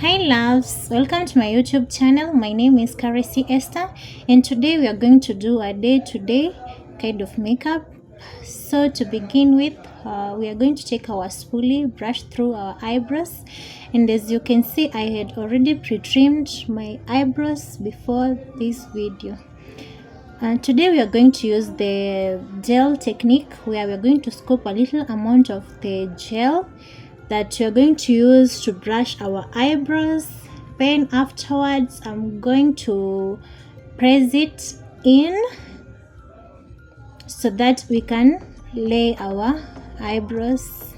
Hi loves, welcome to my YouTube channel. My name is Karisi Esther and today we are going to do a day-to-day kind of makeup. So to begin with, we are going to take our spoolie, brush through our eyebrows, and as you can see I had already pre-trimmed my eyebrows before this video. And today we are going to use the gel technique where we are going to scoop a little amount of the gel that we are going to use to brush our eyebrows. Then afterwards I'm going to press it in so that we can lay our eyebrows.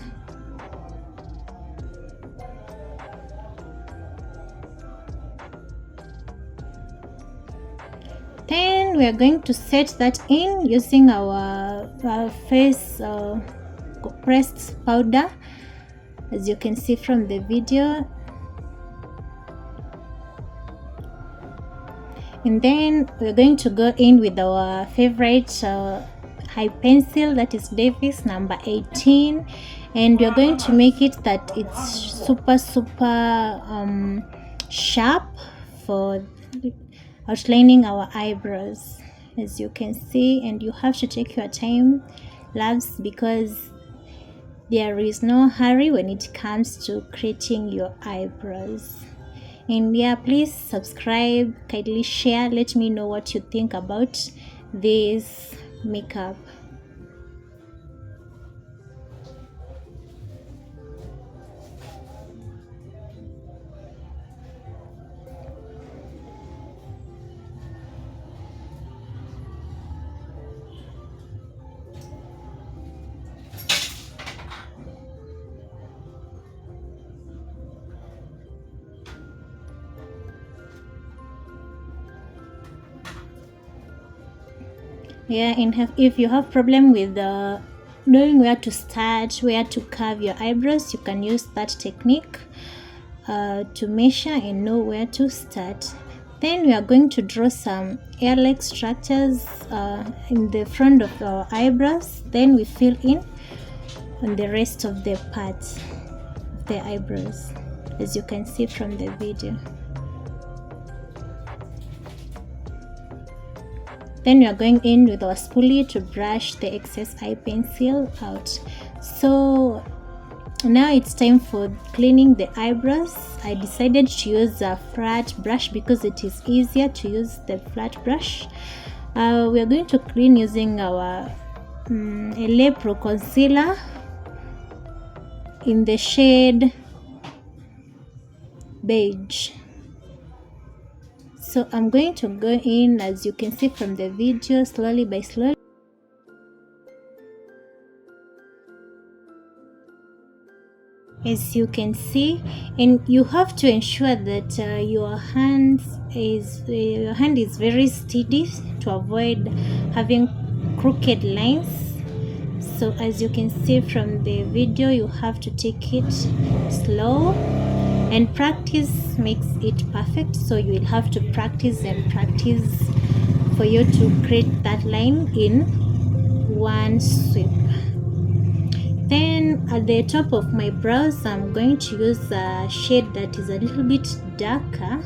Then we are going to set that in using our face pressed powder, as you can see from the video. And then we're going to go in with our favorite high pencil, that is Davis number 18, and we're going to make it that it's super sharp for outlining our eyebrows, as you can see. And you have to take your time, loves, because there is no hurry when it comes to creating your eyebrows. And yeah, please subscribe, kindly share, let me know what you think about this makeup. Yeah, and if you have problem with knowing where to start, where to curve your eyebrows, you can use that technique to measure and know where to start. Then we are going to draw some air-like structures in the front of our eyebrows. Then we fill in on the rest of the parts of the eyebrows, as you can see from the video. Then we are going in with our spoolie to brush the excess eye pencil out. So now it's time for cleaning the eyebrows. I decided to use a flat brush because it is easier to use the flat brush. We are going to clean using our LA Pro Concealer in the shade beige. So I'm going to go in, as you can see from the video, slowly by slowly. As you can see, and you have to ensure that your hand is very steady to avoid having crooked lines. So as you can see from the video, you have to take it slow, and practice makes it perfect. So you will have to practice and practice for you to create that line in one sweep. Then at the top of my brows, I'm going to use a shade that is a little bit darker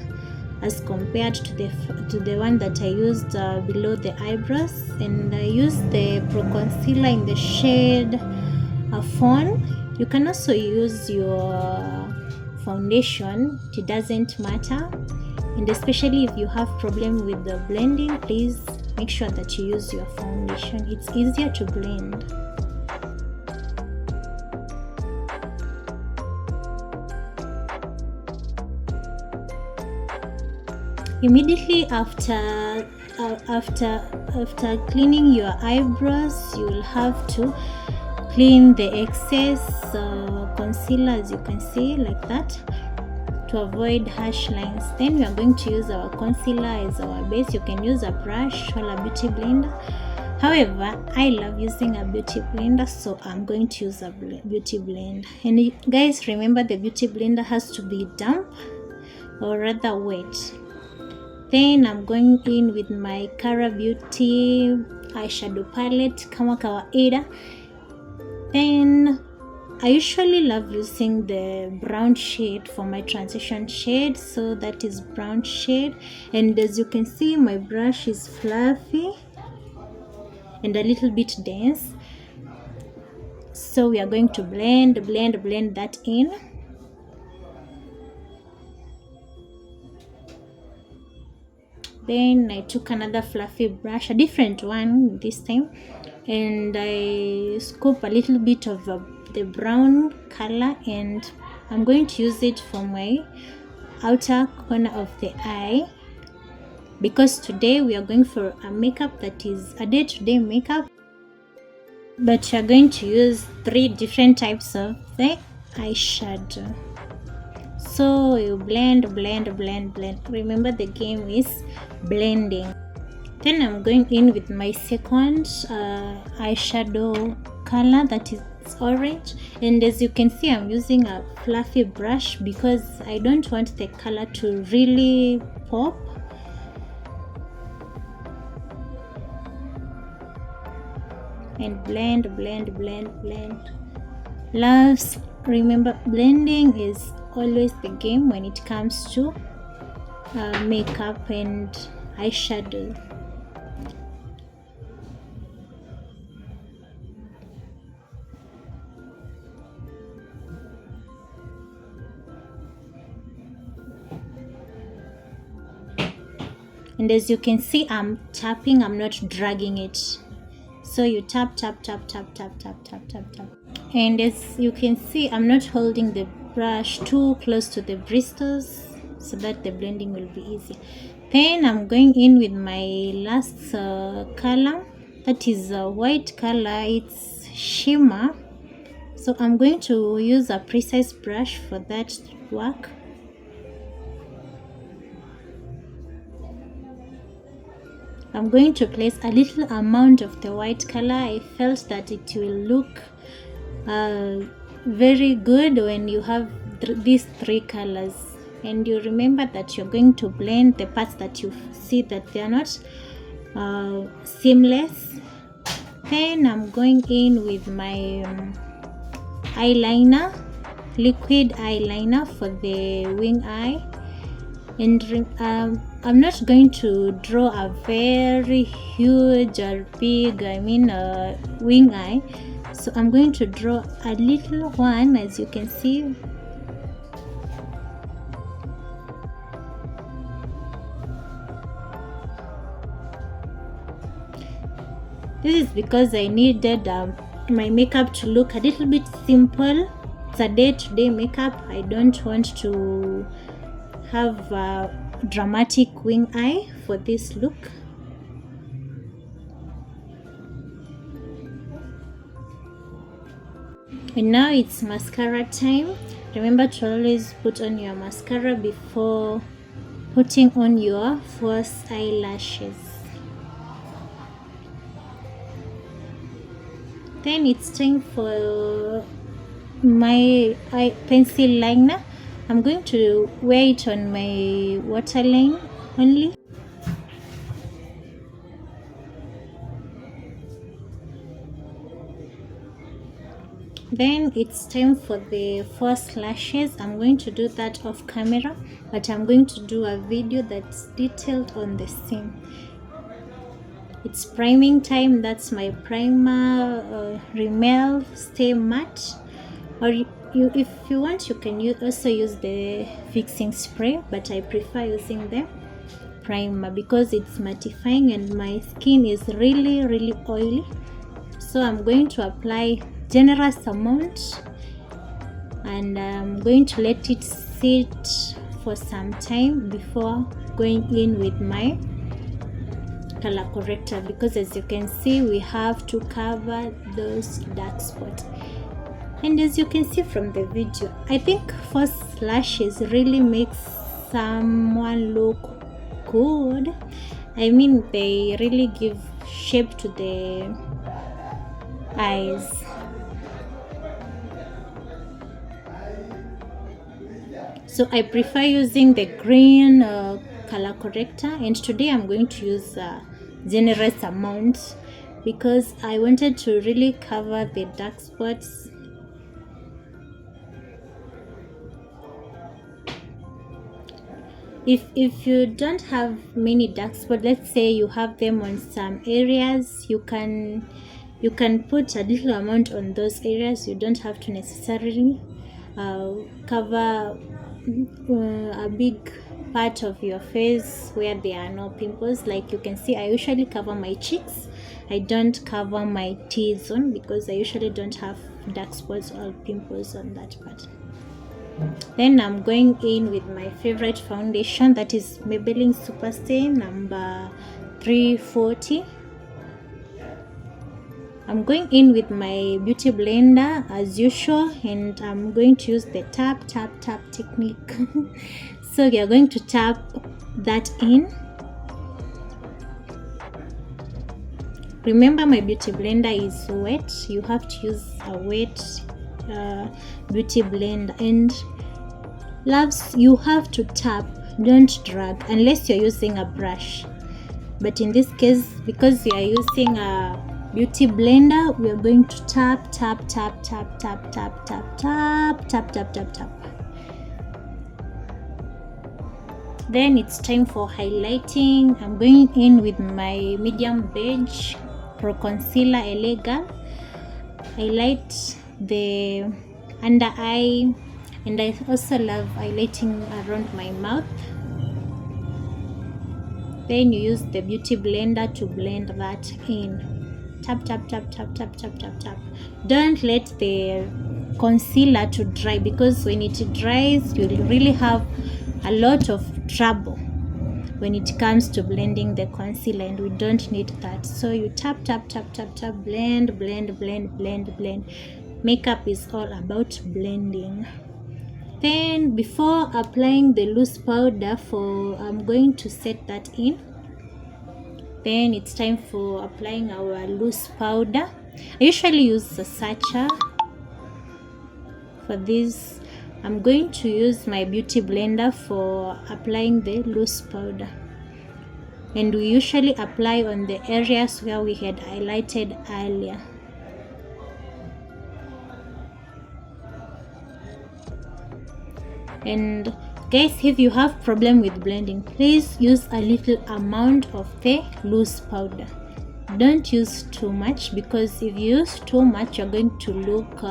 as compared to the one that I used below the eyebrows, and I used the Pro Concealer in the shade Fawn. You can also use your foundation, it doesn't matter. And especially if you have problem with the blending, please make sure that you use your foundation, it's easier to blend. Immediately after cleaning your eyebrows, you will have to clean the excess concealer, as you can see, like that, to avoid harsh lines. Then we are going to use our concealer as our base. You can use a brush or a beauty blender. However, I love using a beauty blender, so I'm going to use a beauty blender. And guys, remember, the beauty blender has to be damp or rather wet. Then I'm going in with my Kara Beauty eyeshadow palette kama kawaida. Then I usually love using the brown shade for my transition shade, so that is brown shade. And as you can see, my brush is fluffy and a little bit dense, so we are going to blend that in. Then I took another fluffy brush, a different one this time, and I scoop a little bit of the brown color, and I'm going to use it for my outer corner of the eye, because today we are going for a makeup that is a day-to-day makeup, but you're going to use 3 different types of the eyeshadow. So you blend. Remember, the game is blending. Then I'm going in with my second eyeshadow color, that is orange, and as you can see, I'm using a fluffy brush because I don't want the color to really pop. And blend. Loves, remember, blending is always the game when it comes to makeup and eyeshadow. And as you can see, I'm tapping, I'm not dragging it. So you tap. And as you can see, I'm not holding the brush too close to the bristles so that the blending will be easy. Then I'm going in with my last color, that is a white color, it's shimmer. So I'm going to use a precise brush for that work. I'm going to place a little amount of the white color. I felt that it will look very good when you have these 3 colors. And you remember that you're going to blend the parts that you see that they are not seamless. Then I'm going in with my eyeliner, liquid eyeliner for the wing eye. And I'm not going to draw a very huge or big, wing eye. So I'm going to draw a little one, as you can see. This is because I needed my makeup to look a little bit simple. It's a day-to-day makeup. I don't want to have a dramatic wing eye for this look. And now it's mascara time. Remember to always put on your mascara before putting on your false eyelashes. Then it's time for my pencil liner. I'm going to wear it on my waterline only. Then it's time for the false lashes. I'm going to do that off camera, but I'm going to do a video that's detailed on the same. It's priming time. That's my primer, Rimmel Stay Matte, or if you want, you can also use the fixing spray, but I prefer using the primer because it's mattifying and my skin is really oily. So I'm going to apply generous amount and I'm going to let it sit for some time before going in with my color corrector, because as you can see, we have to cover those dark spots. And as you can see from the video, I think false lashes really makes someone look good. I mean, they really give shape to the eyes. So I prefer using the green color corrector, and today I'm going to use a generous amount because I wanted to really cover the dark spots if you don't have many dark spots, let's say you have them on some areas, you can put a little amount on those areas. You don't have to necessarily cover a big part of your face where there are no pimples. Like you can see, I usually cover my cheeks. I don't cover my T-zone because I usually don't have dark spots or pimples on that part. Then I'm going in with my favorite foundation, that is Maybelline Superstay number 340. I'm going in with my beauty blender as usual, and I'm going to use the tap technique. So you're going to tap that in. Remember, my beauty blender is wet. You have to use a wet beauty blender. And loves, you have to tap, don't drag, unless you're using a brush. But in this case, because we are using a beauty blender, we are going to tap. Then it's time for highlighting. I'm going in with my medium beige Pro Concealer Elegant. Highlight the under eye, and I also love highlighting around my mouth. Then you use the beauty blender to blend that in. Tap. Don't let the concealer to dry, because when it dries, you'll really have a lot of trouble when it comes to blending the concealer, and we don't need that. So you tap, blend. Makeup is all about blending. Then before applying the loose powder, I'm going to set that in. Then it's time for applying our loose powder. I usually use a Sacha. For this, I'm going to use my beauty blender for applying the loose powder. And we usually apply on the areas where we had highlighted earlier. And guys, if you have problem with blending, please use a little amount of the loose powder. Don't use too much, because if you use too much, you're going to look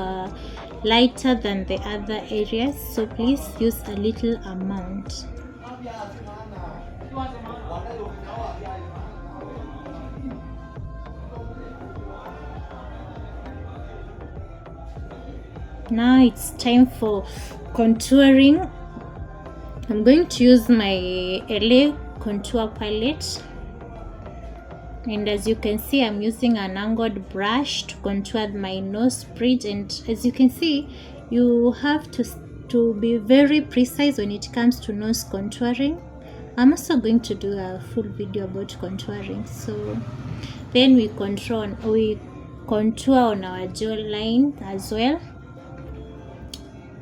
lighter than the other areas. So please use a little amount. Now it's time for contouring. I'm going to use my LA contour palette, and as you can see, I'm using an angled brush to contour my nose bridge. And as you can see, you have to be very precise when it comes to nose contouring. I'm also going to do a full video about contouring. So then we contour on our jawline as well.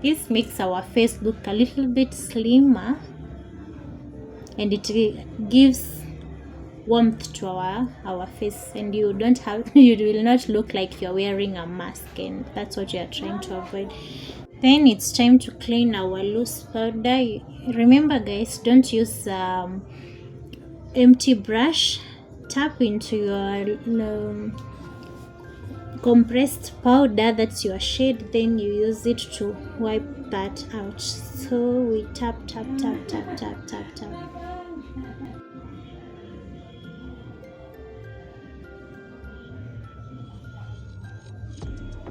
This makes our face look a little bit slimmer, and it gives warmth to our face, and you will not look like you're wearing a mask, and that's what you're trying to avoid. Then it's time to clean our loose powder. Remember guys, don't use empty brush. Tap into your compressed powder, that's your shade, then you use it to wipe that out. So we tap.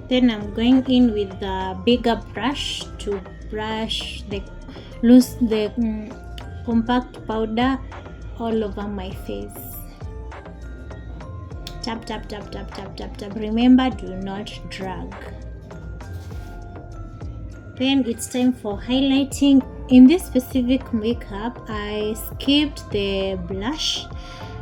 Then I'm going in with the bigger brush to brush the compact powder all over my face. Tap. Remember, do not drag. Then it's time for highlighting. In this specific makeup, I skipped the blush.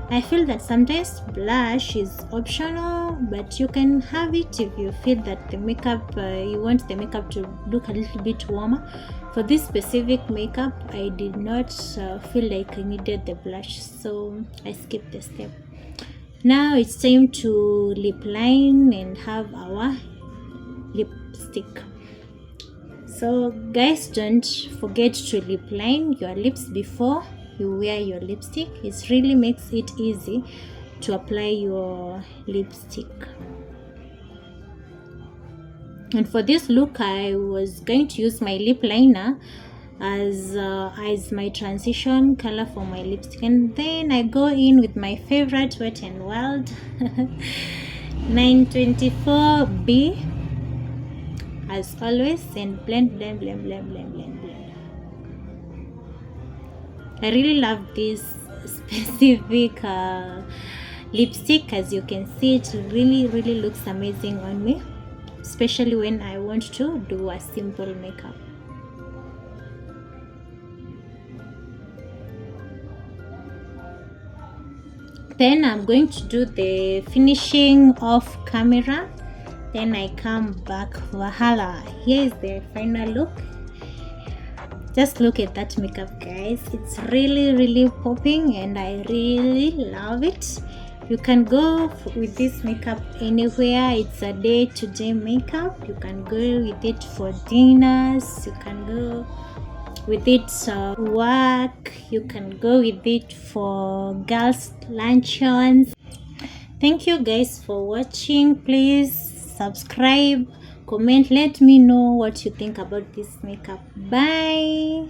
I feel that sometimes blush is optional, but you can have it if you feel that the makeup, you want the makeup to look a little bit warmer. For this specific makeup, I did not feel like I needed the blush, so I skipped the step. Now it's time to lip line and have our lipstick. So guys, don't forget to lip line your lips before you wear your lipstick. It really makes it easy to apply your lipstick. And for this look, I was going to use my lip liner as my transition color for my lipstick, and then I go in with my favorite Wet n Wild 924B as always, and blend. I really love this specific lipstick. As you can see, it really looks amazing on me, especially when I want to do a simple makeup. Then I'm going to do the finishing off camera, then I come back. Voila, here is the final look. Just look at that makeup, guys. It's really popping and I really love it. You can go with this makeup anywhere. It's a day-to-day makeup. You can go with it for dinners, you can go with it work, you can go with it for girls' luncheons. Thank you guys for watching. Please subscribe, comment, let me know what you think about this makeup. Bye.